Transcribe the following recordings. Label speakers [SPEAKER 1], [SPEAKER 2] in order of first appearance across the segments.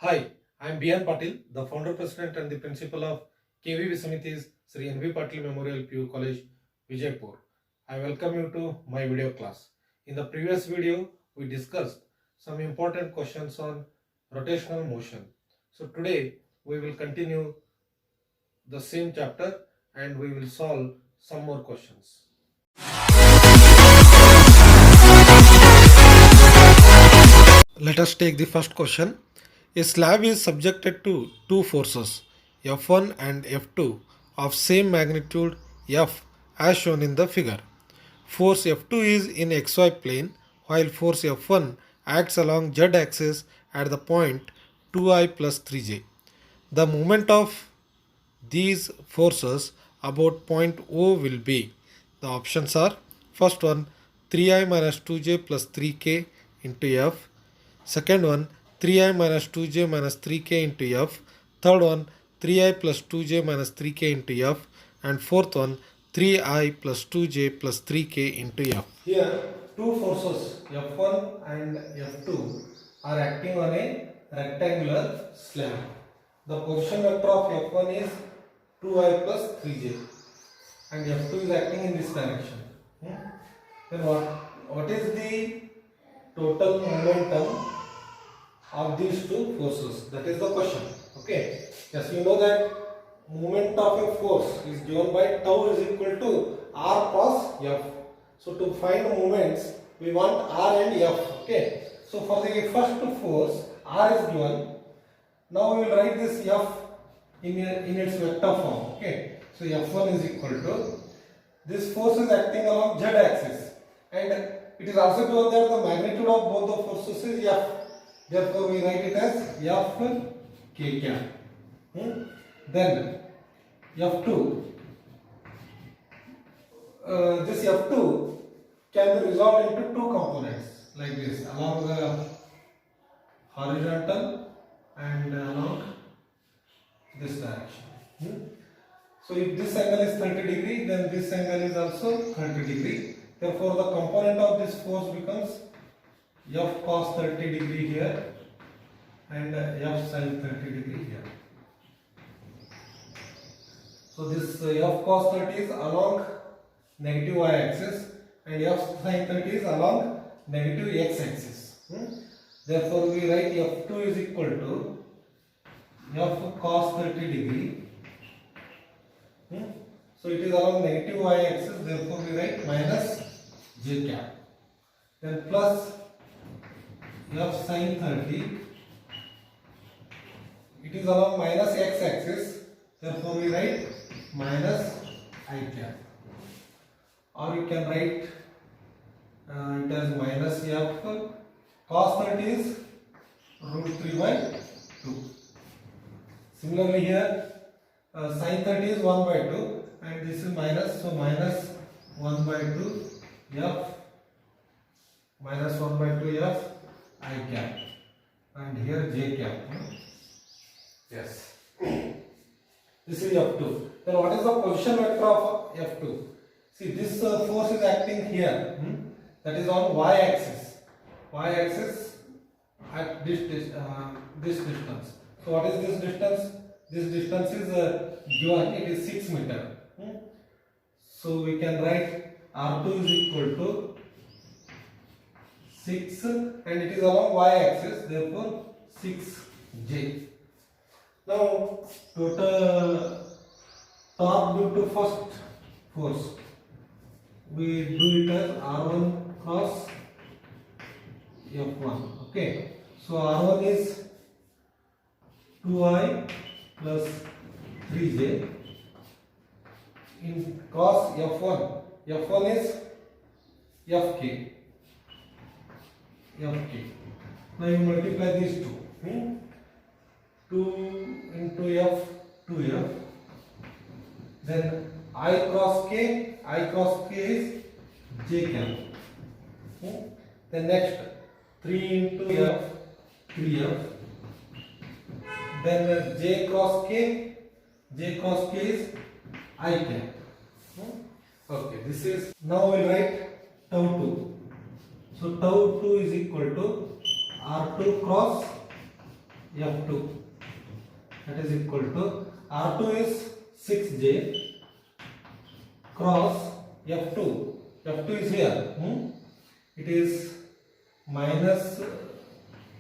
[SPEAKER 1] Hi, I am B.N. Patil, the founder, president, and the principal of KV Visamiti's Sri N.V. Patil Memorial PU College, Vijaypur. I welcome you to my video class. In the previous video, we discussed some important questions on rotational motion. So today, we will continue the same chapter and we will solve some more questions. Let us take the first question. A slab is subjected to two forces, F1 and F2, of same magnitude F as shown in the figure. Force F2 is in xy plane while force F1 acts along z axis at the point 2i plus 3j. The moment of these forces about point O will be, the options are, first one 3i minus 2j plus 3k into F, second one 3i minus 2j minus 3k into F, third one 3i plus 2j minus 3k into F, and fourth one 3i plus 2j plus 3k into F. Here two forces F1 and F2 are acting on a rectangular slab. The position vector of F1 is 2i plus 3j and F2 is acting in this direction. Then what is the total momentum of these two forces? That is the question. Okay. Yes, you know that moment of a force is given by tau is equal to r cross F. So to find moments, we want r and F. Okay. So for the first force, r is given. Now we will write this F in its vector form. Okay. So F1 is equal to, this force is acting along z axis and it is also given that the magnitude of both the forces is F. Therefore we write it as F k cap. Then F2. This F2 can be resolved into two components like this, along the horizontal and along this direction. So if this angle is 30 degree, then this angle is also 30 degree. Therefore the component of this force becomes F cos 30 degree here and F sin 30 degree here. So this F cos 30 is along negative y axis and F sin 30 is along negative x axis. Therefore we write F2 is equal to F cos 30 degree. So it is along negative y axis, therefore we write minus j cap. Then plus F sin 30, it is along minus x axis, therefore we write minus I cap. Or you can write it as minus F cos 30 is root 3 by 2. Similarly here sin 30 is 1 by 2 and this is minus, so minus 1 by 2 F minus 1 by 2 F I cap and here j cap. Yes. This is F2. Then what is the position vector of F2? See, this force is acting here. That is on y axis. Y axis at this distance. So what is this distance? This distance is given. It is 6 meter. So we can write R2 is equal to 6 and it is along y axis. Therefore 6j. Now total torque due to first force, we do it as R1 cross F1. Okay. So R1 is 2i plus 3j in cos F1. F1 is Fk. Now you multiply these two. 2 into F, 2F. Then I cross K is J cap. Then next 3 into F, 3F. Then J cross K is I cap. Okay, this is, now we'll write tau 2. So tau 2 is equal to R2 cross F2, that is equal to R2 is 6J cross F2. F2 is here. It is minus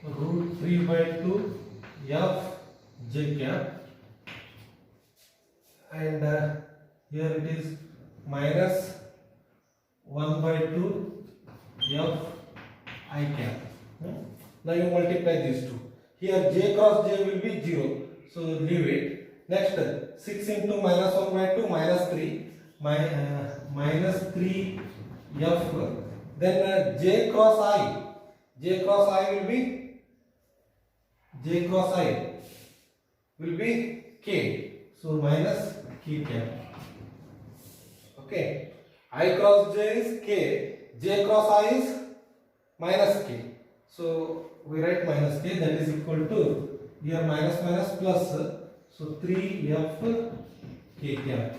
[SPEAKER 1] root 3 by 2 F J cap, and here it is minus 1 by 2 F I cap. Now you multiply these two. Here J cross J will be 0, so leave it. Next 6 into minus 1 by 2 minus 3 minus 3 F. Then J cross I. J cross I will be K. So minus K cap. Okay. I cross J is K. J cross I is minus K. So we write minus K, that is equal to here minus minus plus. So 3F K cap.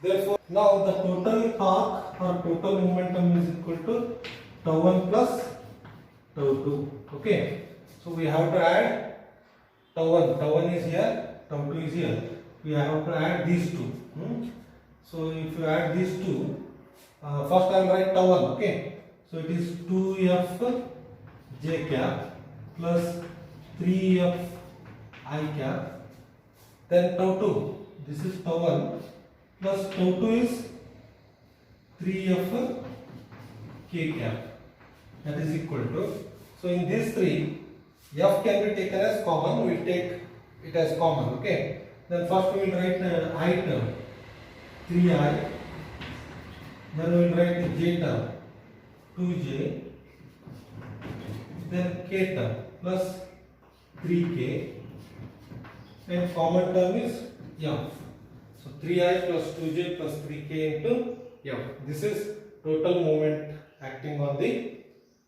[SPEAKER 1] Therefore, now the total torque or total momentum is equal to tau 1 plus tau 2. Okay. So we have to add tau 1. Tau 1 is here, tau 2 is here. We have to add these two. So if you add these two, first I will write tau 1. Okay. So it is 2F J cap plus 3F I cap. Then tau 2. This is tau 1 plus tau 2 is 3F K cap. That is equal to. So in these three, F can be taken as common. We will take it as common. Okay. Then first we will write I term 3I. Then we will write J term 2J. Then K term plus 3K. And common term is F. So 3I plus 2J plus 3K into F. This is total moment acting on the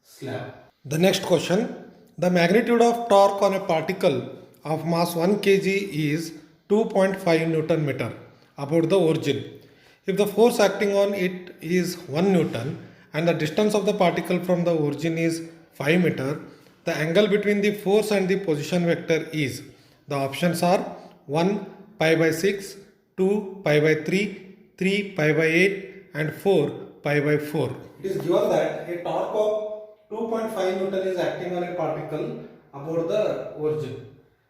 [SPEAKER 1] slab. The next question. The magnitude of torque on a particle of mass 1 kg is 2.5 Newton meter about the origin. If the force acting on it is 1 Newton and the distance of the particle from the origin is 5 meter, the angle between the force and the position vector is. The options are 1 pi by 6, 2 pi by 3, 3 pi by 8 and 4 pi by 4. It is given that a torque of 2.5 Newton is acting on a particle about the origin.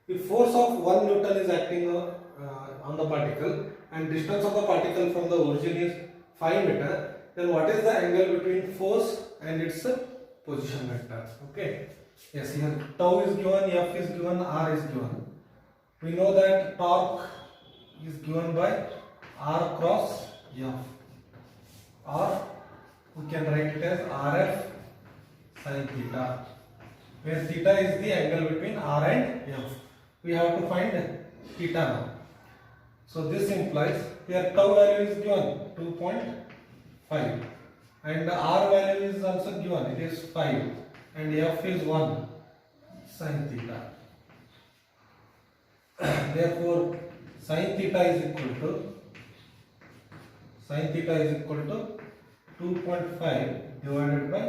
[SPEAKER 1] If force of 1 Newton is acting on the particle and distance of the particle from the origin is 5 meter, then what is the angle between force and its position vector? Okay. Yes, here tau is given, F is given, R is given. We know that torque is given by R cross F, or we can write it as RF sin theta, where theta is the angle between R and F. We have to find theta now. So this implies here tau value is given 2.5 and R value is also given, it is 5 and F is 1 sin theta. Therefore sin theta is equal to 2.5 divided by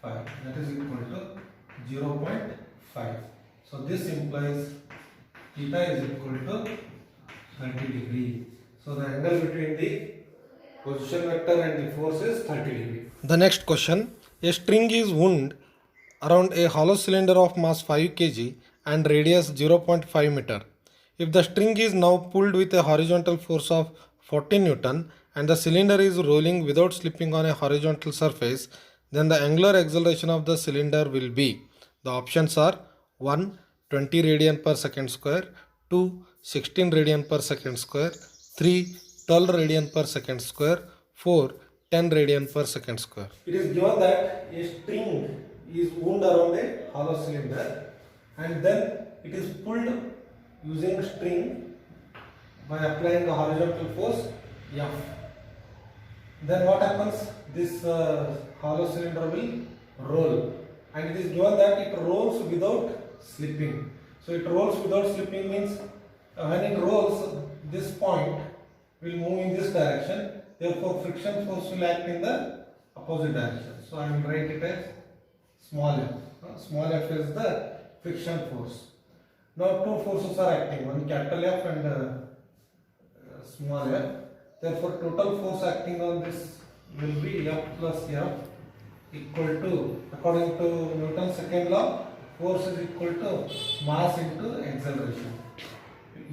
[SPEAKER 1] 5, that is equal to 0.5. So this implies theta is equal to 30 degree. So the angle between the position vector and the force is 30 degree. The next question. A string is wound around a hollow cylinder of mass 5 kg and radius 0.5 meter. If the string is now pulled with a horizontal force of 40 Newton and the cylinder is rolling without slipping on a horizontal surface, then the angular acceleration of the cylinder will be. The options are 1. 20 radian per second square, 2. 16 radian per second square, 3. 12 radian per second square, 4. 10 radian per second square. It is given that a string is wound around a hollow cylinder and then it is pulled using string by applying the horizontal force F. Then what happens? This hollow cylinder will roll, and it is given that it rolls without slipping. So it rolls without slipping means when it rolls, this point will move in this direction. Therefore, friction force will act in the opposite direction. So I will write it as small f. Small f is the friction force. Now two forces are acting, one capital F and small f. Therefore total force acting on this will be F plus F equal to, according to Newton's second law, force is equal to mass into acceleration.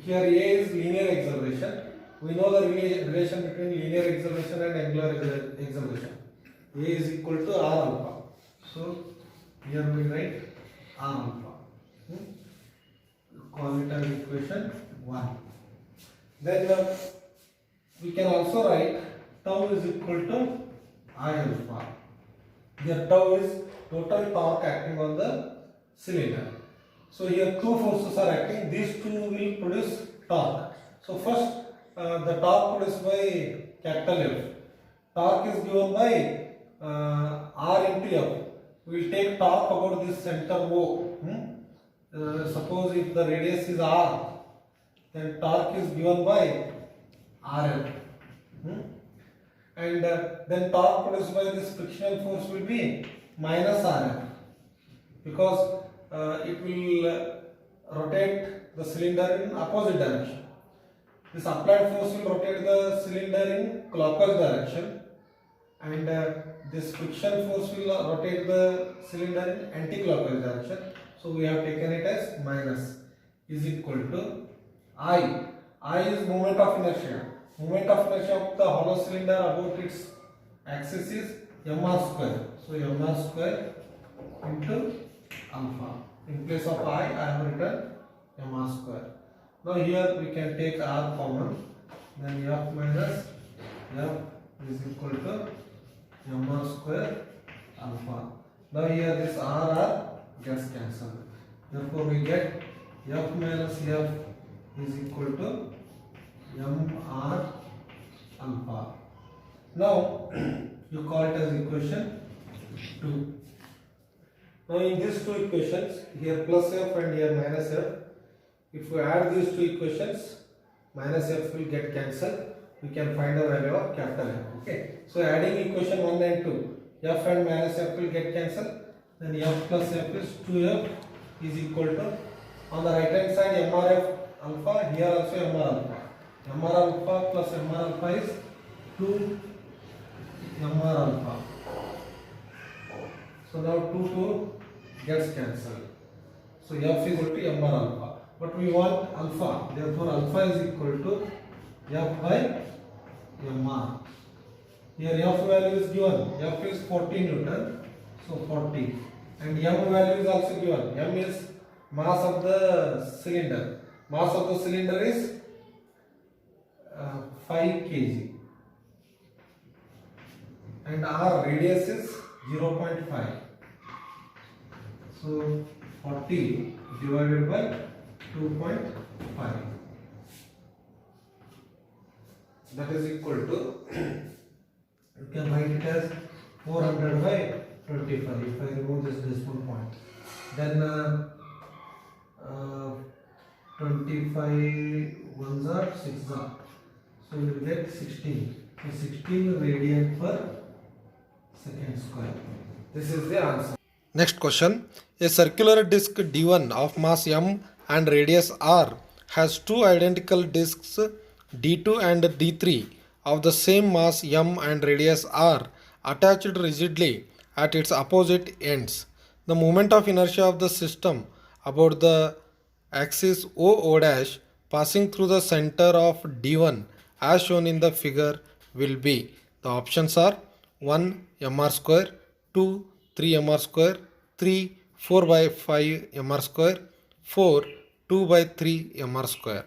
[SPEAKER 1] Here A is linear acceleration. We know the relation between linear acceleration and angular acceleration. A is equal to R alpha. So here we write R alpha. Call it as equation 1. Then we can also write tau is equal to I alpha. Here tau is total torque acting on the cylinder. So here two forces are acting. These two will produce torque. So first the torque produced by capital F. Torque is given by R into F. We will take torque about this center O. Suppose if the radius is R, then torque is given by RL. And then torque produced by this frictional force will be minus RL, because it will rotate the cylinder in opposite direction. This applied force will rotate the cylinder in clockwise direction, and this friction force will rotate the cylinder in anti-clockwise direction. So we have taken it as minus is equal to I. I is moment of inertia. Moment of inertia of the hollow cylinder about its axis is mr square. So mr square into alpha. In place of I have written mr square. Now here we can take R common. Then F minus F is equal to mr square alpha. Now here this R gets cancelled. Therefore we get F minus F is equal to mr alpha. Now you call it as equation 2. Now in these two equations, here plus F and here minus F, if we add these two equations, minus F will get cancelled. We can find the value of capital F. Okay. So adding equation 1 and 2, F and minus F will get cancelled. Then F plus F is 2F is equal to, on the right hand side mrf alpha, here also mr alpha. Mr alpha plus mr alpha is 2 mr alpha. So now 2 gets cancelled. So F is equal to mr alpha. But we want alpha. Therefore alpha is equal to F by mr. Here F value is given. F is 40 Newton. So 40. And M value is also given. M is mass of the cylinder. Mass of the cylinder is 5 kg. And R radius is 0.5. So 40 divided by 2.5. That is equal to, you can write it as 400 by 25 if I remove this decimal point. Then 25 ones are 6 are. So we will get 16. So 16 radian per second square. This is the answer. Next question. A circular disc D1 of mass m and radius r has two identical discs D2 and D3 of the same mass m and radius r attached rigidly at its opposite ends. The moment of inertia of the system about the axis OO dash passing through the center of D1 as shown in the figure will be. The options are 1 mr square, 2 3 mr square, 3 4 by 5 mr square, 4 2 by 3 mr square.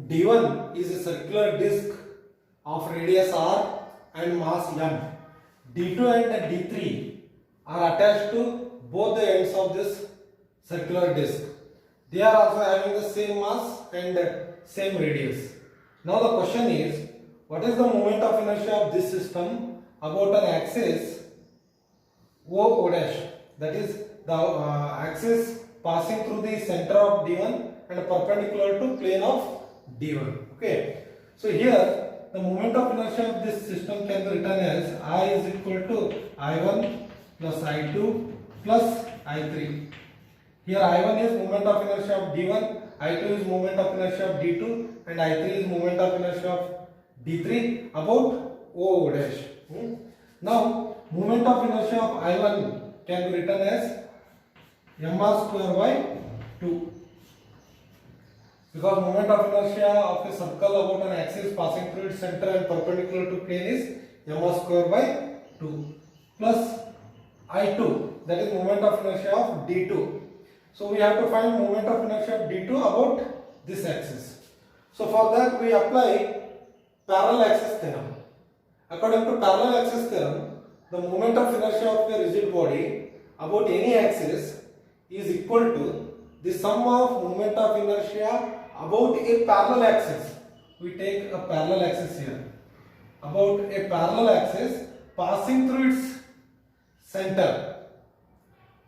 [SPEAKER 1] D1 is a circular disc of radius r and mass m. D2 and D3 are attached to both the ends of this circular disc. They are also having the same mass and same radius. Now the question is, what is the moment of inertia of this system about an axis OO dash, that is the axis passing through the center of D1 and perpendicular to plane of D1. Okay. So here the moment of inertia of this system can be written as I is equal to I1 plus I2 plus I3. Here I1 is moment of inertia of d1, I2 is moment of inertia of d2, and I3 is moment of inertia of d3 about O dash. Now moment of inertia of I1 can be written as mr square by 2, because moment of inertia of a circle about an axis passing through its center and perpendicular to plane is mr square by 2 plus I2, that is moment of inertia of d2. So we have to find moment of inertia of d2 about this axis. So for that we apply parallel axis theorem. According to parallel axis theorem, the moment of inertia of a rigid body about any axis is equal to the sum of moment of inertia about a parallel axis. We take a parallel axis here. About a parallel axis passing through its center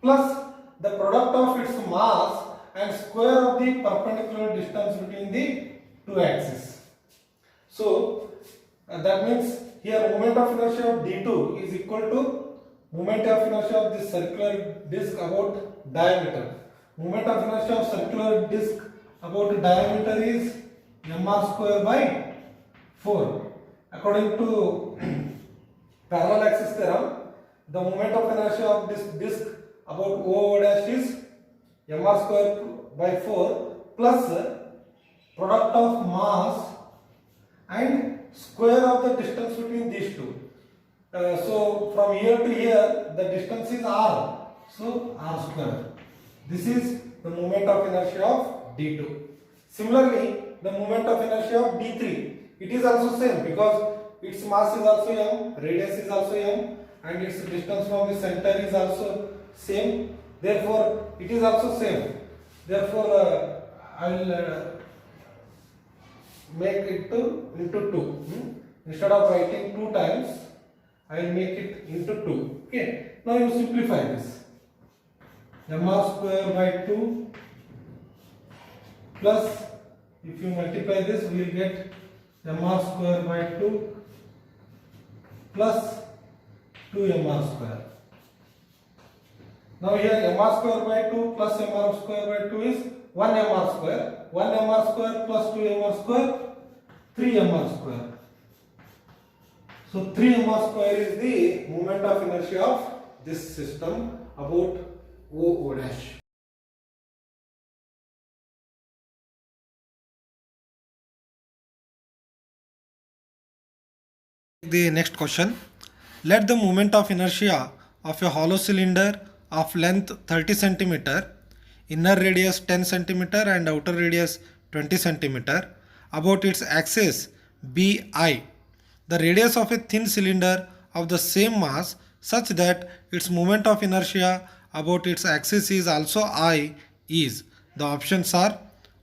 [SPEAKER 1] plus the product of its mass and square of the perpendicular distance between the two axes. So that means here moment of inertia of d2 is equal to moment of inertia of this circular disc about diameter. Moment of inertia of circular disc about diameter is mr square by 4. According to parallel axis theorem, the moment of inertia of this disc about O dash is mr square by 4 plus product of mass and square of the distance between these two. So from here to here the distance is r, so r square. This is the moment of inertia of d2. Similarly, the moment of inertia of d3, it is also same because its mass is also m, radius is also m, and its distance from the center is also same. Therefore, it is also same. Therefore, I will make it into 2. Instead of writing 2 times, I will make it into 2. Okay. Now you simplify this. mr square by 2 plus, if you multiply this, we will get mr square by 2 plus 2 mr square. Now here mr square by 2 plus mr square by 2 is 1 mr square. 1 mr square plus 2 mr square, 3 mr square. So 3 mr square is the moment of inertia of this system about O dash. The next question. Let the moment of inertia of a hollow cylinder of length 30 cm, inner radius 10 cm and outer radius 20 cm about its axis be I. The radius of a thin cylinder of the same mass such that its moment of inertia about its axis is also I is. The options are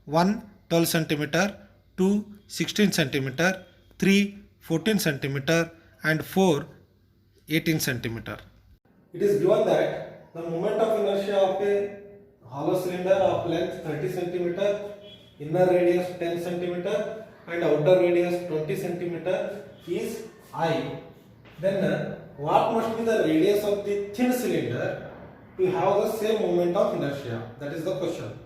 [SPEAKER 1] 1 12 cm, 2 16 cm, 3 14 cm and 4 18 cm. It is given that the moment of inertia of a hollow cylinder of length 30 cm, inner radius 10 cm and outer radius 20 cm is I. Then what must be the radius of the thin cylinder to have the same moment of inertia? That is the question.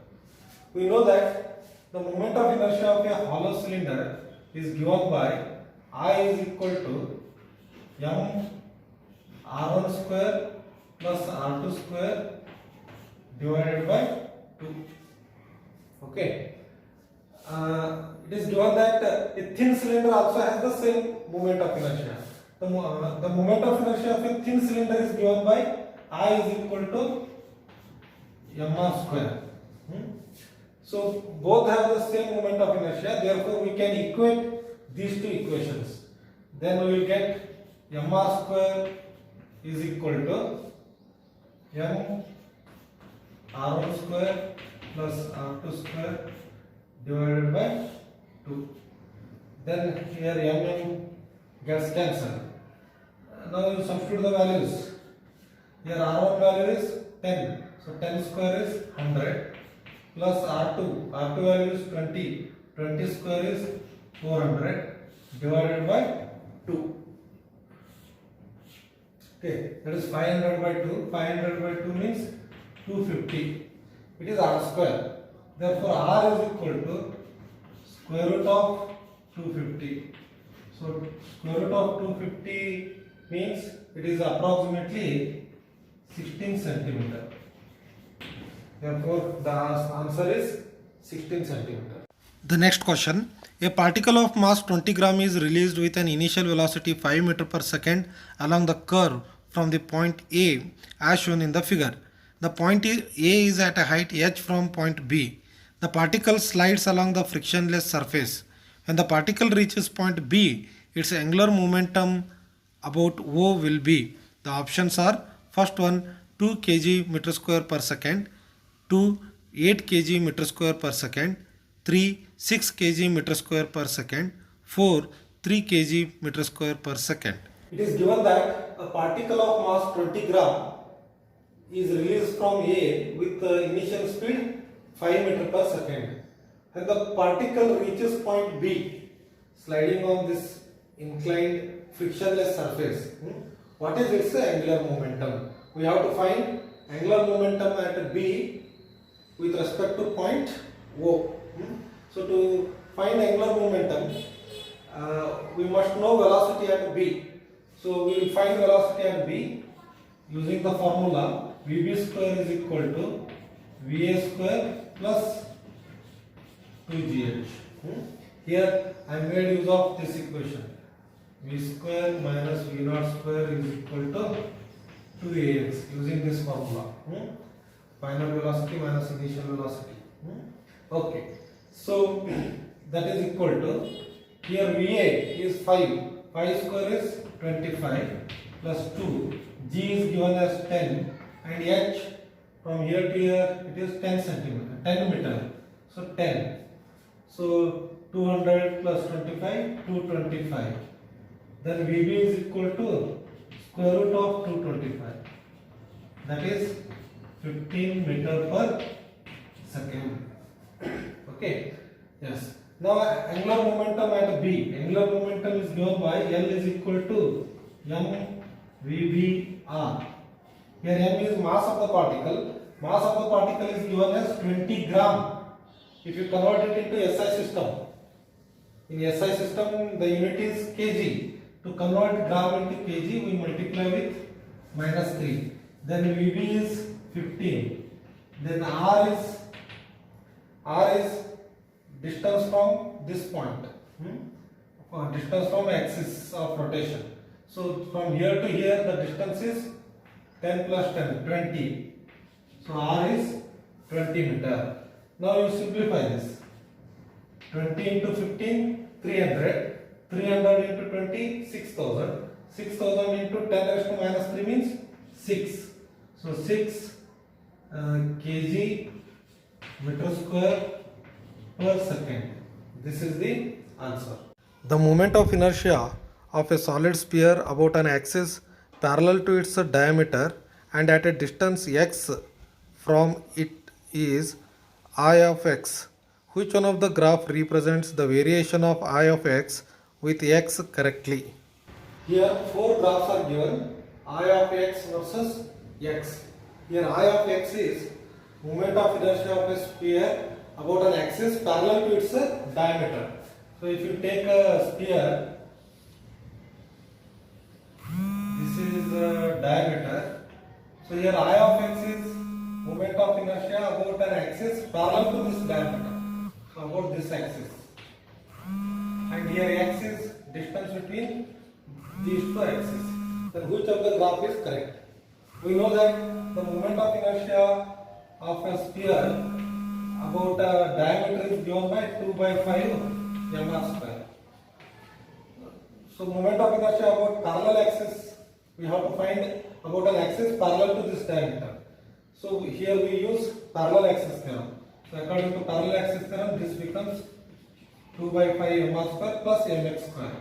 [SPEAKER 1] We know that the moment of inertia of a hollow cylinder is given by I is equal to m r1 square plus r2 square divided by 2. Okay. It is given that a thin cylinder also has the same moment of inertia. The moment of inertia of a thin cylinder is given by I is equal to mr square. So both have the same moment of inertia. Therefore, we can equate these two equations. Then we will get mr square is equal to m r1 square plus r2 square divided by 2. Then here m gets cancelled. Now you substitute the values. Here r1 value is 10. So 10 square is 100 plus r2. R2 value is 20. 20 square is 400 divided by 2. Okay, that is 500 by 2. 500 by 2 means 250. it is r square. Therefore, r is equal to square root of 250. So, square root of 250 means it is approximately 16 centimeter. Therefore, the answer is 16 centimeter. The next question. A particle of mass 20 gram is released with an initial velocity 5 meter per second along the curve from the point A as shown in the figure. The point A is at a height h from point B. The particle slides along the frictionless surface. When the particle reaches point B, its angular momentum about O will be. The options are first one 2 kg meter square per second, 2 8 kg meter square per second, 3 6 kg meter square per second, 4 3 kg meter square per second. It is given that a particle of mass 20 gram is released from A with initial speed 5 meter per second. When the particle reaches point B, sliding on this inclined frictionless surface, what is its angular momentum? We have to find angular momentum at B with respect to point O. So to find angular momentum, we must know velocity at B. So we will find velocity at B using the formula Vb square is equal to Va square plus 2gh. Here I made use of this equation. V square minus V naught square is equal to 2ax using this formula. Final velocity minus initial velocity. Okay. So that is equal to, here Va is 5. 5 square is 25 plus 2. G is given as 10 and h from here to here it is 10 centimeter, 10 meter. So 10. So 200 plus 25, 225. Then Vb is equal to square root of 225. That is 15 meter per second. Okay. Yes. Now angular momentum at B. Angular momentum is given by L is equal to mVbr. Here m is mass of the particle. Mass of the particle is given as 20 gram. If you convert it into SI system, in SI system the unit is kg. To convert gram into kg, we multiply with -3. Then Vb is 15. Then r is distance from this point. Distance from axis of rotation. So from here to here the distance is 10 plus 10, 20. So r is 20 meter. Now you simplify this. 20 into 15, 300. 300 into 20, 6000. 6000 into 10 raised to minus 3 means 6. So 6 kg meter square per second. This is the answer. The moment of inertia of a solid sphere about an axis parallel to its diameter and at a distance x from it is I of x. Which one of the graph represents the variation of I of x with x correctly? Here 4 graphs are given, I of x versus x. Here I of x is moment of inertia of a sphere about an axis parallel to its diameter. So if you take a sphere, this is the diameter. So here I of x is moment of inertia about an axis parallel to this diameter. So about this axis. And here x is distance between these two axes. Then which of the graph is correct? We know that the moment of inertia of a sphere about a diameter is given by 2 by 5 mr square. So moment of inertia about parallel axis, we have to find about an axis parallel to this diameter. So here we use parallel axis theorem. So according to parallel axis theorem, this becomes 2 by 5 mr square plus mx square.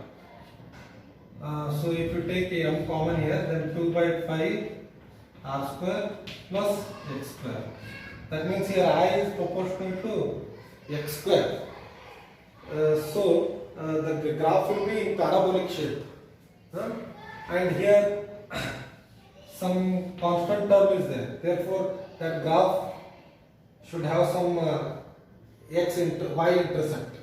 [SPEAKER 1] So if you take m common here, then 2 by 5 r square plus x square. That means here I is proportional to x square. So the graph will be in parabolic shape. And here some constant term is there. Therefore that graph should have some y intercept.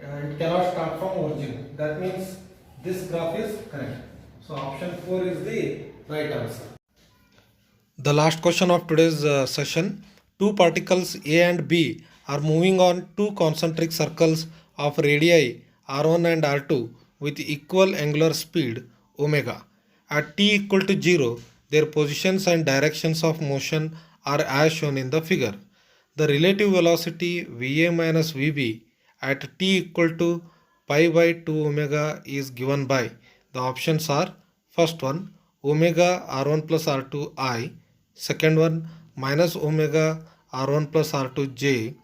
[SPEAKER 1] It cannot start from origin. That means this graph is correct. So option 4 is the right answer. The last question of today's session. Two particles A and B are moving on two concentric circles of radii r1 and r2 with equal angular speed omega. At t equal to 0, their positions and directions of motion are as shown in the figure. The relative velocity Va minus Vb at t equal to pi by 2 omega is given by. The options are: first one, omega r1 plus r2 I; second one, minus omega r1 plus r2 j;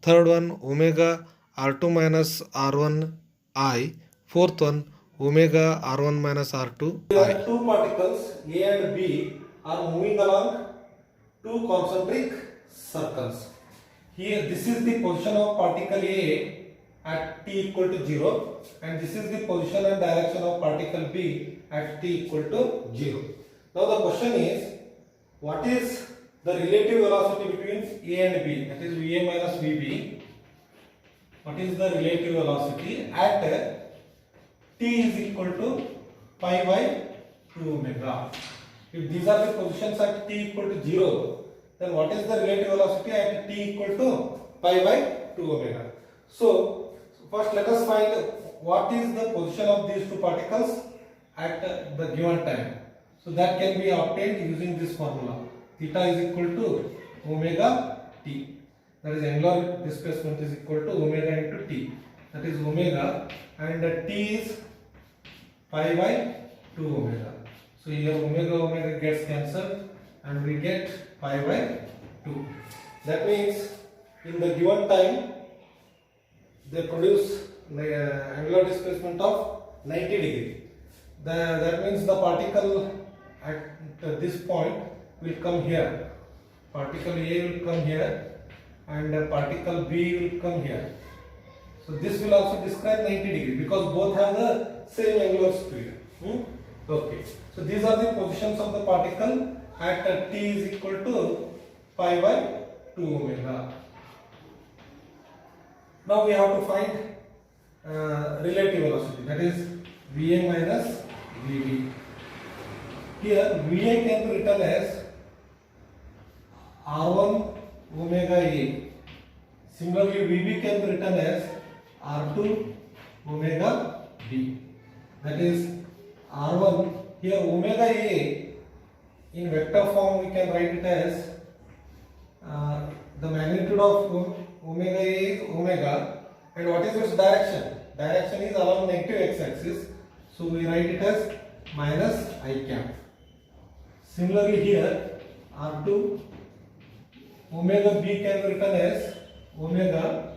[SPEAKER 1] third one, omega r2 minus r1 I; fourth one, omega r1 minus r2 I. There are two particles A and B are moving along two concentric circles. Here this is the position of particle A at t equal to 0, and this is the position and direction of particle B at t equal to 0. Now the question is, what is the relative velocity between A and B, that is Va minus Vb? What is the relative velocity at t is equal to pi by 2 omega? If these are the positions at t equal to 0, then what is the relative velocity at t equal to pi by 2 omega? So first let us find what is the position of these two particles at the given time. So that can be obtained using this formula. Theta is equal to omega t. That is, angular displacement is equal to omega into t. That is omega, and t is pi by 2 omega. So here omega gets cancelled and we get pi by 2. That means in the given time they produce angular displacement of 90 degree. That means the particle at this point will come here. Particle A will come here and particle B will come here. So this will also describe 90 degree because both have the same angular speed. Okay. So these are the positions of the particle at t is equal to pi by 2 omega. Now we have to find relative velocity, that is Va minus Vb. Here Va can be written as r1 omega A. Similarly, Vb can be written as r2 omega B. That is r1, here omega A in vector form we can write it as the magnitude of omega A is omega, and what is its direction? Direction is along negative x-axis, so we write it as minus I cap. Similarly here r2 omega B can be written as omega,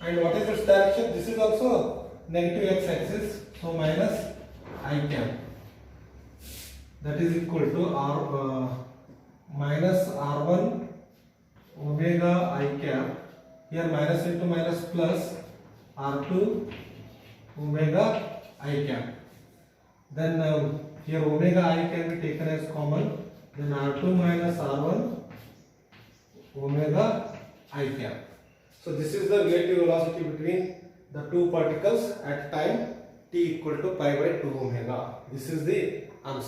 [SPEAKER 1] and what is its direction? This is also negative x-axis, so minus I cap. That is equal to minus r1 omega I cap. Here minus into minus plus r2 omega I cap. Then here omega I can be taken as common. Then r2 minus r1 omega I cap. So this is the relative velocity between the two particles at time t equal to pi by 2 omega. This is the answer.